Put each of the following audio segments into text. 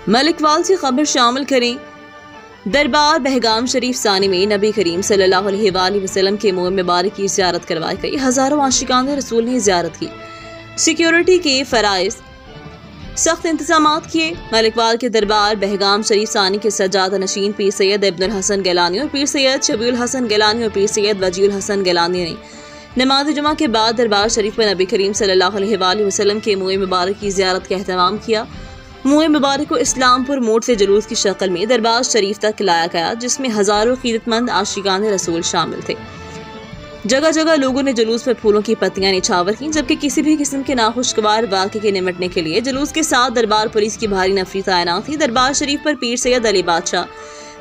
मलिकवाल से खबर शामिल करें। दरबार बहगाम शरीफ सानी में नबी करीम सल्लल्लाहु अलैहि वसल्लम के मुँह मुबारक की ज़ियारत करवाई गई। हज़ारों आशिकान रसूल ने ज़ियारत की। सिक्योरिटी के फराइज सख्त इंतजामात किए। मलिकवाल के दरबार बहगाम शरीफ सानी के सज्जादा नशीन पीर सैयद इब्नुल हसन गिलानी और पीर सैयद शबीउल हसन गिलानी और पीर सैयद वजीउल हसन गिलानी ने नमाज जुमा के बाद दरबार शरीफ में नबी करीम सल्लल्लाहु अलैहि वसल्लम के मुँह मुबारक की ज़ियारत का एहतमाम किया। मुँह मुबारक को इस्लामपुर मोड़ से जुलूस की शक्ल में दरबार शरीफ तक लाया गया, जिसमें हज़ारों कीरतमंद आशिकान रसूल शामिल थे। जगह जगह लोगों ने जुलूस में फूलों की पत्तियां निछावर की, जबकि किसी भी किस्म के नाखुशगवार वाक़े के निपटने के लिए जुलूस के साथ दरबार पुलिस की भारी नफरी तैनात थी। दरबार शरीफ पर पीर सैयद अली बादशाह,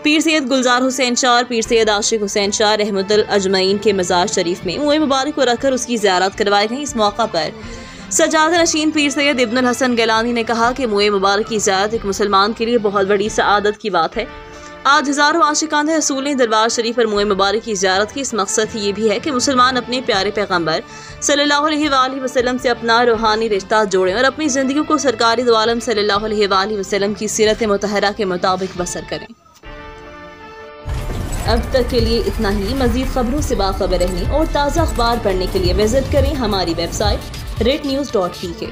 पीर सैयद गुलजार हुसैन शाह और पीर सैयद आशिक हुसैन शाह रहमतुल अजमईन के मज़ार शरीफ में मुँह मुबारक को रखकर उसकी ज़ियारत करवाई गई। इस मौका पर सज्जादा नशीन पीर सैयद इब्नुल हसन गिलानी ने कहा कि मुँह मुबारक की ज़ियारत एक मुसलमान के लिए बहुत बड़ी सआदत की बात है। आज हज़ारों आशिकान रसूल ने दरबार शरीफ पर मुँह मुबारक की ज़ियारत की। इस मकसद ये भी है कि मुसलमान अपने प्यारे पैगम्बर सल्लल्लाहु अलैहि वसल्लम से अपना रूहानी रिश्ता जोड़ें और अपनी ज़िंदगी को सरकारी दो आलम सल्लल्लाहु अलैहि वसल्लम की सीरत मुतहरा के मुताबिक बसर करें। अब तक के लिए इतना ही। मज़ीद खबरों से बाखबर रहने और ताज़ा अखबार पढ़ने के लिए विजिट करें हमारी वेबसाइट rednews.pk।